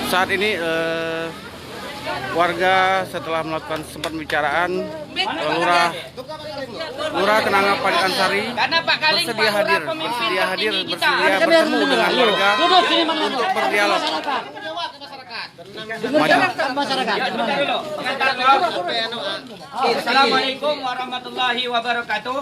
Saat ini warga setelah melakukan sempat pembicaraan, Lurah Kenanga Panikan Sari bersedia bertemu dengan warga untuk berdialog. Assalamualaikum warahmatullahi wabarakatuh.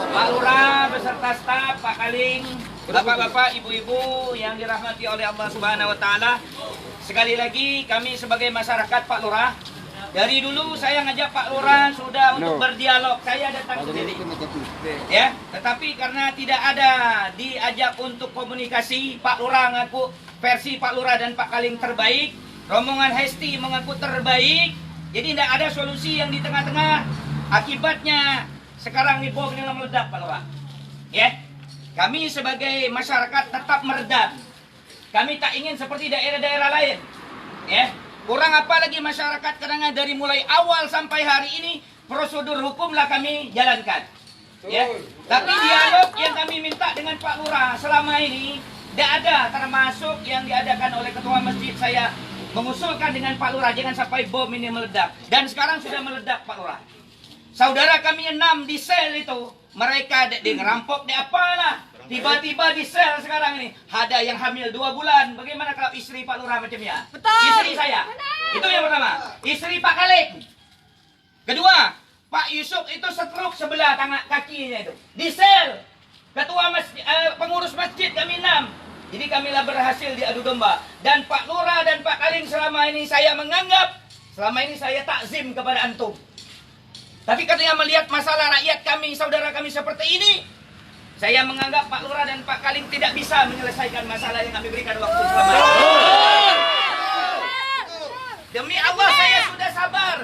Pak Lurah beserta staf, Pak Kaling, Bapak-bapak, Ibu-ibu yang dirahmati oleh Allah Subhanahu wa taala. Sekali lagi kami sebagai masyarakat Pak Lurah, dari dulu saya ngajak Pak Lurah sudah untuk berdialog, saya datang sendiri. Ya, tetapi karena tidak ada diajak untuk komunikasi, Pak Lurah ngaku versi Pak Lurah dan Pak Kaling terbaik, rombongan Hesti mengaku terbaik. Jadi tidak ada solusi yang di tengah-tengah. Akibatnya sekarang nih bom ini meledak, Pak Lurah. Ya, kami sebagai masyarakat tetap meredam. Kami tak ingin seperti daerah-daerah lain. Ya, kurang apa lagi masyarakat karena dari mulai awal sampai hari ini prosedur hukumlah kami jalankan. Ya, tapi dialog yang kami minta dengan Pak Lurah selama ini tidak ada, termasuk yang diadakan oleh ketua masjid. Saya mengusulkan dengan Pak Lurah jangan sampai bom ini meledak, dan sekarang sudah meledak, Pak Lurah. Saudara kami 6 di sel itu, mereka di ngerampok di apalah. Tiba-tiba di sel sekarang ini ada yang hamil 2 bulan. Bagaimana kalau istri Pak Lurah macamnya? Betul. Istri saya. Benar. Itu yang pertama. Istri Pak Kaling. Kedua, Pak Yusuf itu stroke sebelah tangan kakinya itu. Di sel. Ketua masjid, pengurus masjid kami 6. Jadi kamilah berhasil diadu domba. Dan Pak Lurah dan Pak Kaling selama ini saya menganggap, selama ini saya takzim kepada antum. Tapi katanya melihat masalah rakyat kami, saudara kami seperti ini, saya menganggap Pak Lurah dan Pak Kaling tidak bisa menyelesaikan masalah yang kami berikan waktu selama ini. Demi Allah saya sudah sabar.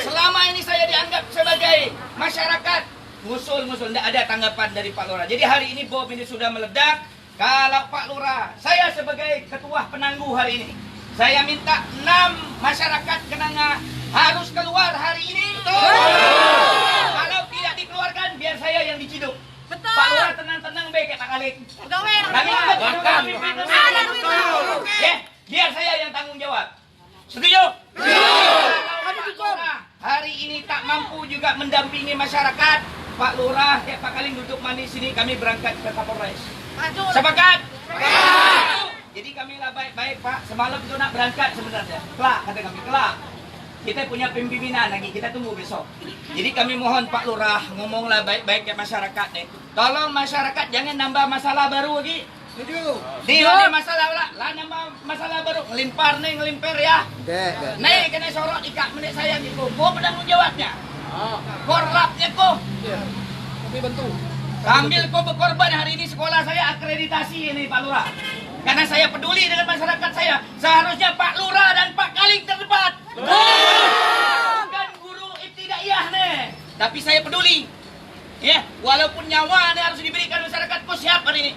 Selama ini saya dianggap sebagai masyarakat ngusul-ngusul, tidak ada tanggapan dari Pak Lurah. Jadi hari ini bom ini sudah meledak. Kalau Pak Lurah, saya sebagai ketua penangguh hari ini, saya minta 6 masyarakat Kenanga harus keluar hari ini. Kalau tidak dikeluarkan, biar saya yang diciduk. Betul. Pak Lurah tenang-tenang baik Pak Kaling. Kami biar saya yang tanggung jawab. Setuju? Pak Lurah hari ini tak mampu juga mendampingi masyarakat. Pak Lurah, Pak Kaling duduk manis sini, kami berangkat ke Kapolres. Sepakat? Jadi kami lah baik-baik Pak. Semalam itu nak berangkat sebenarnya. Kelak kata kami, kelak. Kita punya pimpinan lagi, kita tunggu besok. Jadi kami mohon Pak Lurah, ngomonglah baik-baik ke masyarakat nih. Tolong masyarakat jangan nambah masalah baru lagi. Dia ada masalah lah nambah masalah baru. Ngelimpar nih, ngelimper ya. Nih kena sorot ikak menit saya gitu. Kau penanggung jawabnya. Korlapnya kau. Kami bantu. Sambil kau berkorban hari ini sekolah saya akreditasi ini Pak Lurah. Karena saya peduli dengan masyarakat saya. Seharusnya Pak Lurah dan Pak Kaling terdepan. Bukan guru ibtidaiyah nih. Tapi saya peduli. Ya, walaupun nyawa nih harus diberikan masyarakatku, siap hari ini.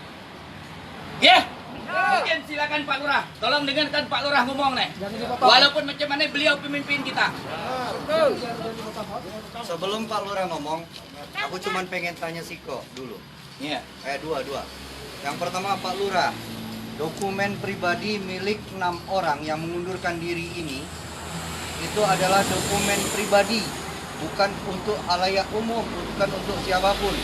Ya. Mungkin silakan Pak Lurah. Tolong dengarkan Pak Lurah ngomong nih. Walaupun macam mana beliau pemimpin kita. Sebelum Pak Lurah ngomong, aku cuma pengen tanya Siko dulu. Iya. Dua. Yang pertama Pak Lurah, dokumen pribadi milik 6 orang yang mengundurkan diri ini itu adalah dokumen pribadi, bukan untuk halayak umum, bukan untuk siapapun.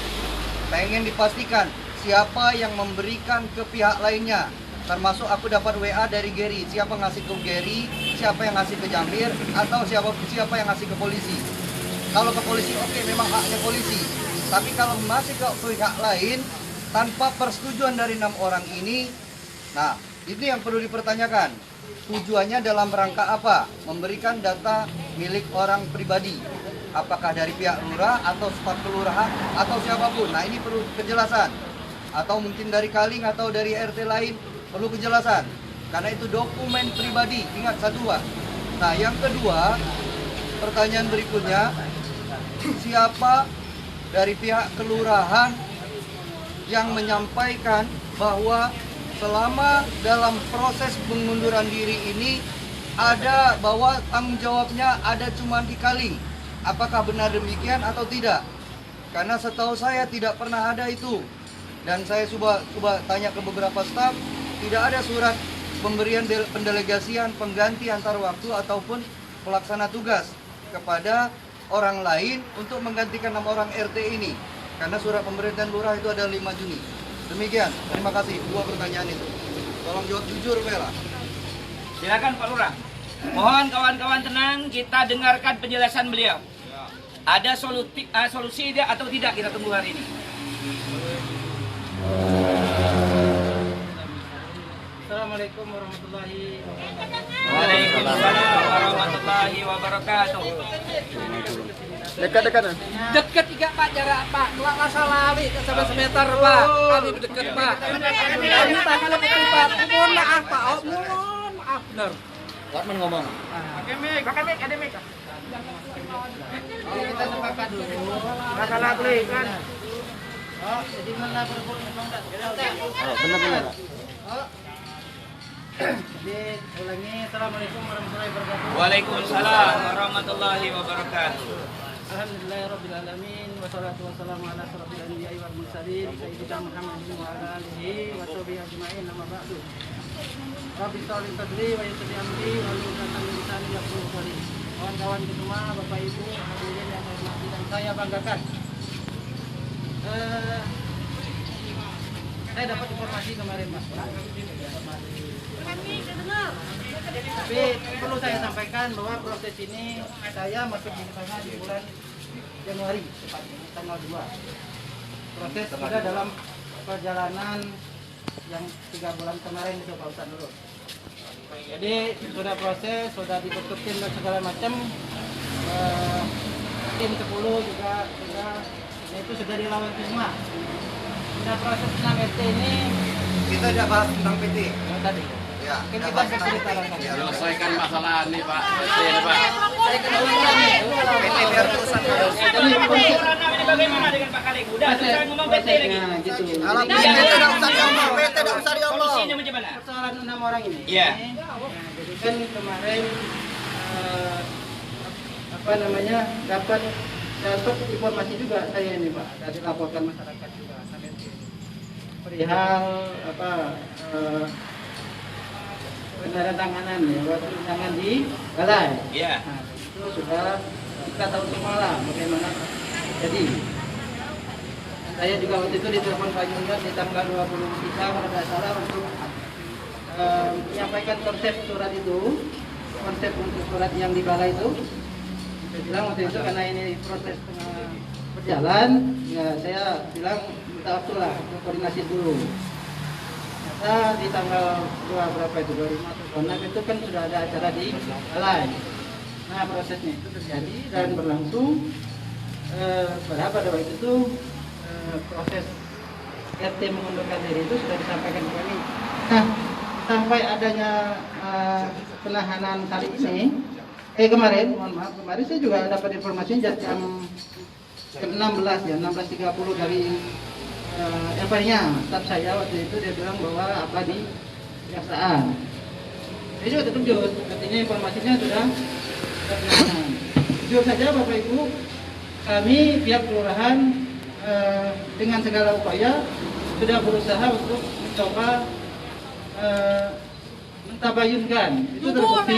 Pengen dipastikan siapa yang memberikan ke pihak lainnya. Termasuk aku dapat WA dari Gary, siapa ngasih ke Gary, siapa yang ngasih ke Jamir, atau siapa yang ngasih ke polisi. Kalau ke polisi oke, memang haknya polisi. Tapi kalau masih ke pihak lain tanpa persetujuan dari 6 orang ini, nah itu yang perlu dipertanyakan. Tujuannya dalam rangka apa? Memberikan data milik orang pribadi. Apakah dari pihak lurah atau staf kelurahan atau siapapun. Nah ini perlu kejelasan. Atau mungkin dari Kaling atau dari RT lain, perlu kejelasan. Karena itu dokumen pribadi. Ingat satu. Nah yang kedua, pertanyaan berikutnya, siapa dari pihak kelurahan yang menyampaikan bahwa selama dalam proses pengunduran diri ini ada bahwa tanggung jawabnya ada cuma di Kaling. Apakah benar demikian atau tidak? Karena setahu saya tidak pernah ada itu. Dan saya coba tanya ke beberapa staf, tidak ada surat pemberian pendelegasian pengganti antar waktu ataupun pelaksana tugas kepada orang lain untuk menggantikan 6 orang RT ini. Karena surat pemberhentian lurah itu ada 5 Juni. Demikian, terima kasih. 2 pertanyaan itu. Tolong jawab jujur, Bella. Silakan Pak Lurah. Mohon kawan-kawan tenang, kita dengarkan penjelasan beliau. Ada solusi atau tidak kita tunggu hari ini. Assalamualaikum warahmatullahi wabarakatuh. Waalaikumsalam warahmatullahi wabarakatuh. Dekat-dekat. Dekat juga Pak jarak Pak. Dua masalah sampai semeter Pak. Kami dekat Pak. Kami tangan dekat Pak. Mohon maaf Pak. Mohon maaf benar. Warman ngomong. Pakai mic. Kita sepakat dulu. Masalah beli kan. Oh, jadi mana berpuluh Benar-benar. Jadi ulangi. Assalamualaikum warahmatullahi wabarakatuh. Waalaikumsalam warahmatullahi wabarakatuh. Alhamdulillahirrabbilalamin. Wassalatu wassalamu ala asrofil anbiya'i wal mursalin sayyidina Muhammadin wa ala alihi wa sahbihi ajma'in. Amma ba'du. Rabbi sholli sadri wa yassir amri wa hlul 'uqdatam min lisani yafqahu qawli. Kawan-kawan semua, Bapak Ibu, hadirin yang saya hormati dan saya banggakan. Saya dapat informasi kemarin Mas. Tapi perlu saya sampaikan bahwa proses ini saya masuk di sana di bulan Januari, tepatnya tanggal 2. Proses sudah dalam perjalanan yang 3 bulan kemarin itu Pak Ustadz Nurul. Jadi sudah proses, sudah dibentuk tim dan segala macam. Tim 10 juga sudah, itu sudah dilawan semua. Sudah proses 6 RT ini. Kita tidak bahas tentang PT. Tadi. Ya, Mungkin tidak kita bahas bisa tentang cerita PT. lagi. Ya, Selesaikan masalah ini Pak. Ini Pak. Saya kenal nih. PT biar urusan Jadi Ini bagaimana dengan Pak Kaling? Udah, saya ngomong PT lagi. gitu. Kalau PT tidak usah diomong, PT tidak usah diomong. Solusinya macam mana? Persoalan 6 orang ini. Iya. Jadi kan kemarin dapat informasi juga saya ini Pak, dari laporkan masyarakat juga perihal penandatanganan ya, waktu tangan di balai. Iya. Nah, itu sudah kita tahu semua lah bagaimana jadi. Saya juga waktu itu ditelepon Pak Junjat di tanggal 23 kalau tidak salah untuk menyampaikan konsep surat itu, konsep untuk surat yang di balai itu. Saya bilang waktu itu karena ini proses tengah berjalan, ya saya bilang minta waktu lah untuk koordinasi dulu. Ternyata di tanggal 2 berapa itu 25 atau 26 itu kan sudah ada acara di balai. Nah prosesnya itu terjadi dan berlangsung. Padahal pada waktu itu proses RT mengundurkan diri itu sudah disampaikan ke kami. Nah sampai adanya penahanan kali ini, kemarin, mohon maaf, kemarin saya juga dapat informasi jam ke-16 ya, 16.30 dari Elvania, staf saya waktu itu dia bilang bahwa apa di kejaksaan. Jadi juga tetap jujur, artinya informasinya sudah penahanan. Jujur saja Bapak Ibu, kami pihak kelurahan dengan segala upaya sudah berusaha untuk mencoba mentabayunkan. Itu terbukti.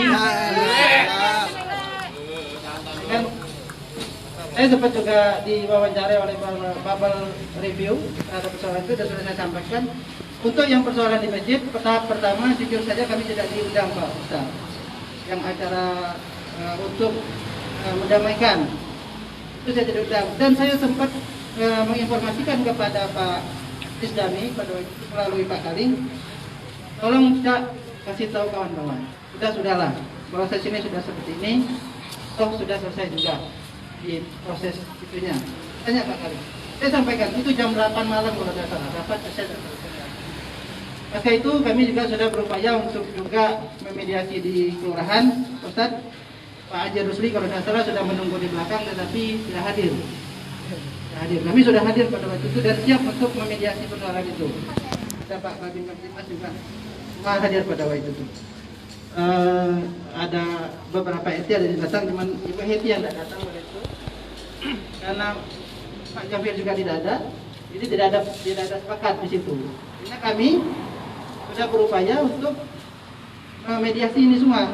Kan, saya sempat juga diwawancarai oleh Babel Review terhadap persoalan itu dan sudah saya sampaikan. Untuk yang persoalan di masjid, tahap pertama jujur saja kami tidak diundang Pak Ustaz. Yang acara untuk mendamaikan itu saya tidak undang. Dan saya sempat menginformasikan kepada Pak Isdami pada waktu itu melalui Pak Kaling, tolong Cak kasih tahu kawan-kawan, sudahlah proses ini sudah seperti ini, toh sudah selesai juga di proses itunya. Tanya Pak Kaling, saya sampaikan itu jam 8 malam kalau tidak salah, dapat saya selesai. Maka itu kami juga sudah berupaya untuk juga memediasi di kelurahan. Ustaz Pak Haji Rusli kalau tidak salah sudah menunggu di belakang tetapi tidak hadir. Kami sudah hadir pada waktu itu dan siap untuk memediasi persoalan itu. Ada Pak Babin Kamtipmas juga hadir pada waktu itu. Ada beberapa RT ada yang datang, cuman Ibu Heti yang tidak datang pada itu. Karena Pak Jafir juga tidak ada, jadi tidak ada sepakat di situ. Karena kami sudah berupaya untuk mediasi ini semua.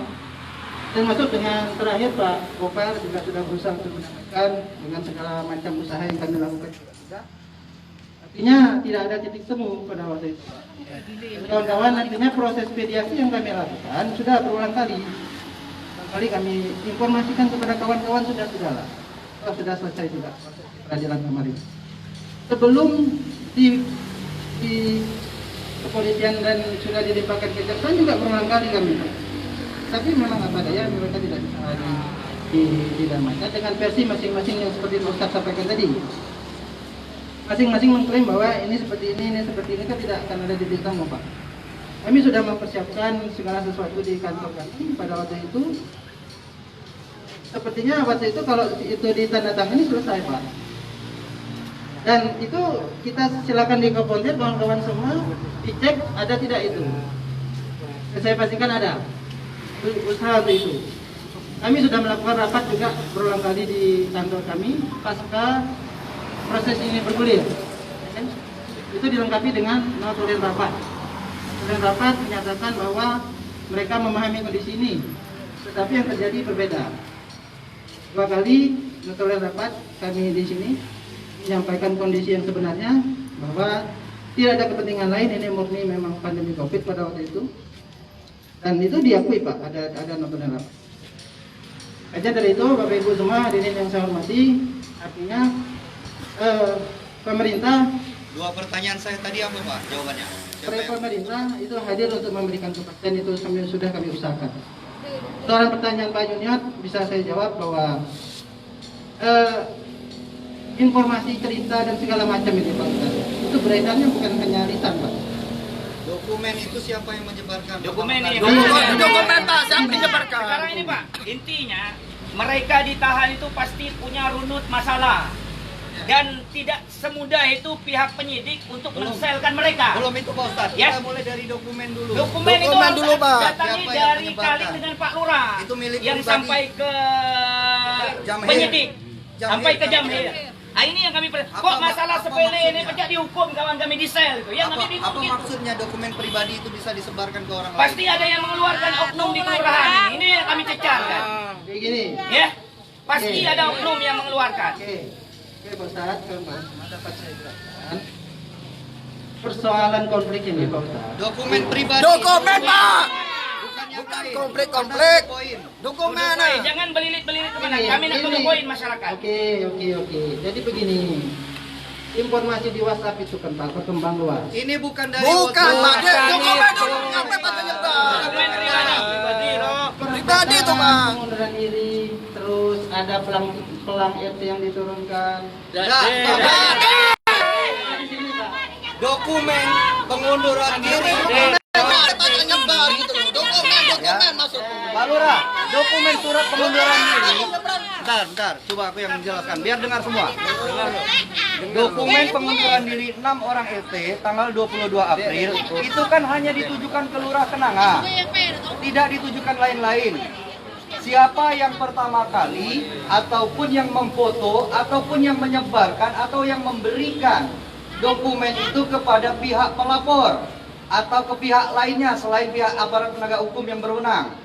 Termasuk dengan terakhir Pak Gopal juga sudah berusaha untuk menyampaikan dengan segala macam usaha yang kami lakukan juga sudah. Artinya tidak ada titik temu pada waktu itu. Kawan-kawan, artinya proses mediasi yang kami lakukan sudah berulang kali. Kali kami informasikan kepada kawan-kawan sudah-sudahlah. Sudah selesai juga proses peradilan kemarin. Sebelum di kepolisian dan sudah dilimpahkan ke kejaksaan juga berulang kali kami. Tapi memang apa daya mereka tidak bisa didamaikan dengan versi masing-masing yang seperti Ustaz sampaikan tadi. Masing-masing mengklaim bahwa ini seperti ini seperti ini kan tidak akan ada titik temu Pak. Kami sudah mempersiapkan segala sesuatu di kantor kami pada waktu itu. Sepertinya waktu itu kalau itu ditandatangani selesai Pak. Dan itu kita silakan di Kapolres kawan-kawan semua dicek ada tidak itu. Saya pastikan ada. Usaha untuk itu. Kami sudah melakukan rapat juga berulang kali di kantor kami pasca proses ini bergulir. Itu dilengkapi dengan notulen rapat. Notulen rapat menyatakan bahwa mereka memahami kondisi ini, tetapi yang terjadi berbeda. 2 kali notulen rapat kami di sini menyampaikan kondisi yang sebenarnya bahwa tidak ada kepentingan lain, ini murni memang pandemi COVID pada waktu itu. Dan itu diakui Pak, ada notulen rapat. Aja dari itu Bapak Ibu semua hadirin yang saya hormati, artinya pemerintah. 2 pertanyaan saya tadi apa Pak jawabannya? Pemerintah itu hadir untuk memberikan kepastian, itu sudah kami usahakan. Soal pertanyaan Pak Junior bisa saya jawab bahwa informasi cerita dan segala macam itu Pak Ustaz, itu beredarnya bukan hanya lisan Pak. Dokumen itu siapa yang menyebarkan? Dokumen ini. Dokumen Pak, siapa yang menyebarkan? Sekarang ini Pak, intinya mereka ditahan itu pasti punya runut masalah. Dan tidak semudah itu pihak penyidik untuk menselkan mereka. Belum itu Pak Ustadz, Yes. kita mulai dari dokumen dulu. Dokumen itu Dokumen dulu, Pak. datangi Siapa yang dari menyebarkan? Kaling dengan Pak Lurah Itu milik yang pribadi. sampai ke Jamhir. penyidik, Jamhir, sampai ke Jamhir. Jamhir. Nah, ini yang kami Apa kok masalah apa sepele ini maksudnya? pecah dihukum kawan kami di sel itu. Yang kami bingung Apa gitu. maksudnya dokumen pribadi itu bisa disebarkan ke orang Pasti lain? ada yang mengeluarkan oknum di kelurahan ini. Ini yang kami cecar kan. Kayak gini. Ya. Pasti ada oknum yang mengeluarkan. Oke, Pak Ustaz, dapat saya jelaskan. Persoalan konflik ini Pak Ustaz. Dokumen pribadi. Dokumen Pak. Bukan yang Bukan lain. konflik. Poin. Dokumen. Woy, jangan belilit-belilit kemana. Kami nak tolong poin masyarakat. Oke. Jadi begini. Informasi di WhatsApp itu kan Pak berkembang luas. Ini bukan dari Bukan Pak. WhatsApp. Dokumen dulu. Apa Pak menyebar? Dokumen pribadi loh. Pribadi itu Pak. Pengunduran diri, terus ada pelang RT yang diturunkan. Di sini Pak. Dokumen pengunduran diri. Apa menyebar gitu loh. Dokumen maksudnya. Pak Lurah, dokumen surat pengunduran diri. Bentar, coba aku yang menjelaskan, biar dengar semua. Dokumen pengunduran diri 6 orang RT tanggal 22 April itu kan hanya ditujukan ke Lurah Kenanga, tidak ditujukan lain-lain. Siapa yang pertama kali ataupun yang memfoto ataupun yang menyebarkan atau yang memberikan dokumen itu kepada pihak pelapor atau ke pihak lainnya selain pihak aparat penegak hukum yang berwenang.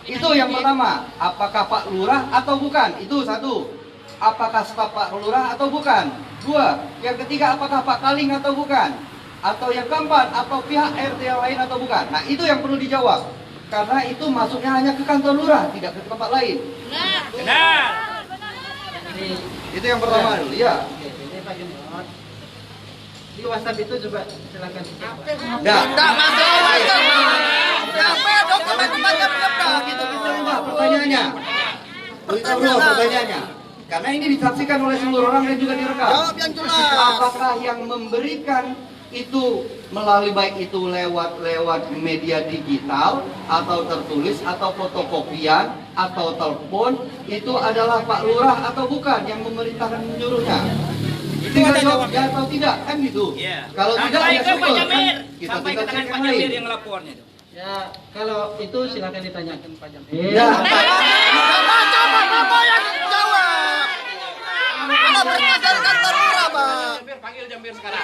Itu yang pertama, apakah Pak Lurah atau bukan? Itu satu. Apakah staf Pak Lurah atau bukan? 2. Yang ketiga, apakah Pak Kaling atau bukan? Atau yang keempat, atau pihak RT yang lain atau bukan? Nah, itu yang perlu dijawab. Karena itu masuknya hanya ke kantor Lurah, tidak ke tempat lain. Benar. Itu yang pertama dulu, ya. Oke, ini Pak Junior. Di WhatsApp itu coba silakan. Nah, Enggak masalah WhatsApp. Siapa dokumen tempatnya menyebar? Kalau gitu kita ubah pertanyaannya. Kita ubah pertanyaannya. Karena ini disaksikan oleh seluruh orang dan juga direkam. Jawab yang jelas. Apakah yang memberikan itu melalui baik itu lewat media digital atau tertulis atau fotokopian atau telepon itu adalah Pak Lurah atau bukan yang memerintahkan menyuruhnya? Tinggal jawab ya atau tidak kan gitu. Iya. Kalau tidak Sampai ya ke Pak syukur kan Jamir. kita Sampai ke tinggal tangan cek Pak yang Jamir lain. yang lapornya itu. Ya, kalau itu silakan ditanyakan Pak Jamil. Ya. Apa yang jawab? Ada pertanyaan kantor berapa? Panggil Jamir sekarang.